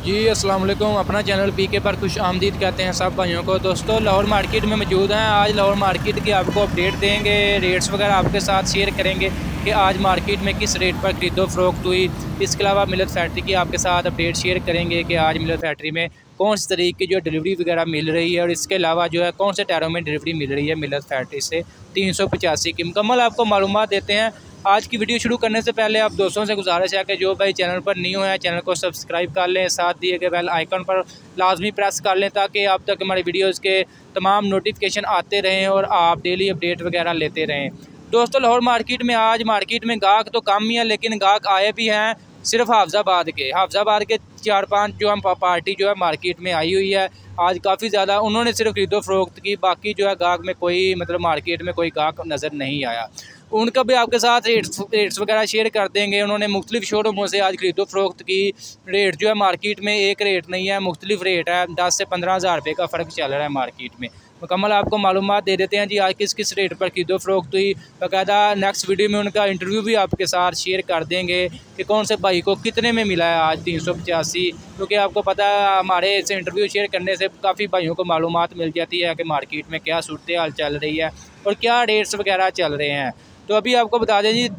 जी अस्सलाम वालेकुम। अपना चैनल पीके पर खुश आमदीद कहते हैं सब भाइयों को। दोस्तों लाहौर मार्केट में मौजूद हैं। आज लाहौर मार्केट की आपको अपडेट देंगे, रेट्स वगैरह आपके साथ शेयर करेंगे कि आज मार्केट में किस रेट पर खरीदो फरोख्त हुई। इसके अलावा मिलत फैक्ट्री की आपके साथ अपडेट शेयर करेंगे कि आज मिलत फैक्ट्री में कौन सी तरीके की जो डिलीवरी वगैरह मिल रही है और इसके अलावा जो है कौन से टायरों में डिलीवरी मिल रही है मिलत फैक्ट्री से 385 की मुकम्मल आपको मालूमात देते हैं। आज की वीडियो शुरू करने से पहले आप दोस्तों से गुजारिश है कि जो भाई चैनल पर न्यू है चैनल को सब्सक्राइब कर लें, साथ दिए गए बेल आइकन पर लाजमी प्रेस कर लें ताकि आप तक हमारी वीडियोज़ के तमाम नोटिफिकेशन आते रहें और आप डेली अपडेट वगैरह लेते रहें। दोस्तों लाहौर मार्केट में आज मार्केट में गाहक तो कम ही है, लेकिन गाहक आए भी हैं सिर्फ हाफजाबाद के 4-5 जो हम पार्टी जो है मार्केट में आई हुई है। आज काफ़ी ज़्यादा उन्होंने सिर्फ खरीदो फरोख्त की, बाकी जो है गाहक में कोई मतलब मार्केट में कोई गाहक नज़र नहीं आया। उनका भी आपके साथ रेट्स वगैरह शेयर कर देंगे। उन्होंने मुख्तलिफ शोरूमों से आज खरीदो फरोख्त की। रेट जो है मार्केट में एक रेट नहीं है, मुख्तलिफ रेट है। 10 से 15 हज़ार रुपये का फ़र्क चल रहा है मार्केट में। मुकम्मल आपको मालूमात दे देते हैं जी आज किस किस रेट पर खरीदो फरोख्त हुई। बाकायदा नेक्स्ट वीडियो में उनका इंटरव्यू भी आपके साथ शेयर कर देंगे कि कौन से भाई को कितने में मिला है आज 385। क्योंकि आपको पता है हमारे से इंटरव्यू शेयर करने से काफ़ी भाइयों को मालूमात मिल जाती है कि मार्केट में क्या सूरत हाल चल रही है और क्या रेट्स वगैरह चल रहे हैं। तो अभी आपको बता दें जी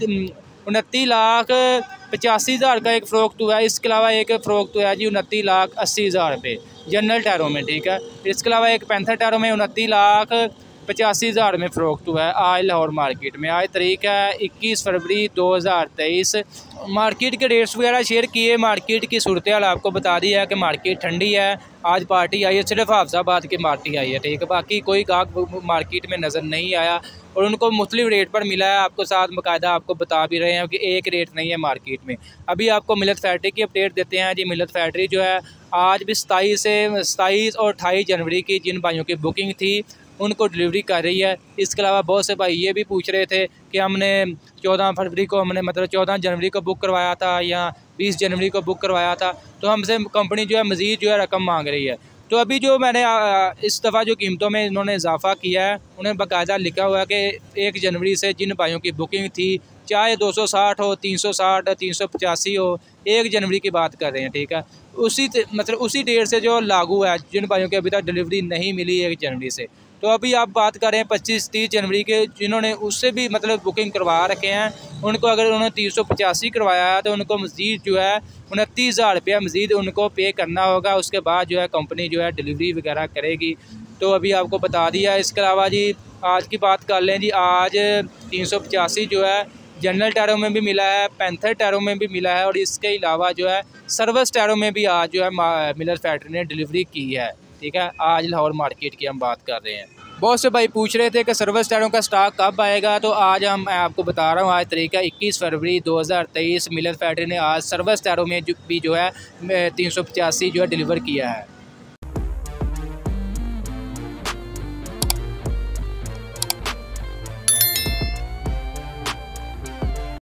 29,85,000 का एक फ़रोख्त हुआ है। इसके अलावा एक फ़रोख्त हुआ है जी 29,80,000 रुपये जनरल टायरों में, ठीक है। इसके अलावा एक पैंथर टायरों में 29,85,000 में फ़रोख्त हुआ है आज लाहौर मार्केट में। आज तारीख है 21 फरवरी 2023। मार्केट के रेट्स वगैरह शेयर किए, मार्केट की सूरत हाल आपको बता दी है कि मार्केट ठंडी है। आज पार्टी आई है, सिर्फ हाफजाबाद की पार्टी आई है, ठीक है। बाकी कोई गाहक मार्केट में नज़र नहीं आया और उनको मुख्तलिफ रेट पर मिला है। आपको साथ बाकायदा आपको बता भी रहे हैं कि एक रेट नहीं है मार्केट में। अभी आपको मिलत फैक्ट्री की अपडेट देते हैं जी। मिलत फैक्ट्री जो है आज भी 27 और 28 जनवरी की जिन भाइयों की बुकिंग थी उनको डिलीवरी कर रही है। इसके अलावा बहुत से भाई ये भी पूछ रहे थे कि हमने 14 फरवरी को हमने मतलब 14 जनवरी को बुक करवाया था या 20 जनवरी को बुक करवाया था, तो हमसे कंपनी जो है मज़ीद जो है रकम मांग रही है। तो अभी जो मैंने इस दफ़ा जो कीमतों में इन्होंने इजाफ़ा किया है, उन्हें बाकायदा लिखा हुआ है कि 1 जनवरी से जिन भाइयों की बुकिंग थी, चाहे 260 हो, 360 385 हो, 1 जनवरी की बात कर रहे हैं, ठीक है। उसी डेट से जो लागू है, जिन भाइयों की अभी तक डिलीवरी नहीं मिली 1 जनवरी से। तो अभी आप बात करें 25-30 जनवरी के जिन्होंने उससे भी मतलब बुकिंग करवा रखे हैं, उनको अगर उन्होंने 385 करवाया है तो उनको मज़ीद जो है 29,000 रुपया मज़ीद उनको पे करना होगा। उसके बाद जो है कंपनी जो है डिलीवरी वगैरह करेगी। तो अभी आपको बता दिया। इसके अलावा जी आज की बात कर लें जी, आज 385 जो है जनरल टायरों में भी मिला है, पैंथर टायरों में भी मिला है और इसके अलावा जो है सर्विस टायरों में भी आज जो है मिलत फैक्ट्री ने डिलीवरी की है, ठीक है। आज लाहौर मार्केट की हम बात कर रहे हैं। बहुत से भाई पूछ रहे थे कि सर्विस टायरों का स्टॉक कब आएगा, तो आज मैं आपको बता रहा हूँ। आज तारीख है 21 फरवरी 2023। मिलत फैक्ट्री ने आज सर्विस टायरों में भी जो है 385 जो है डिलीवर किया है।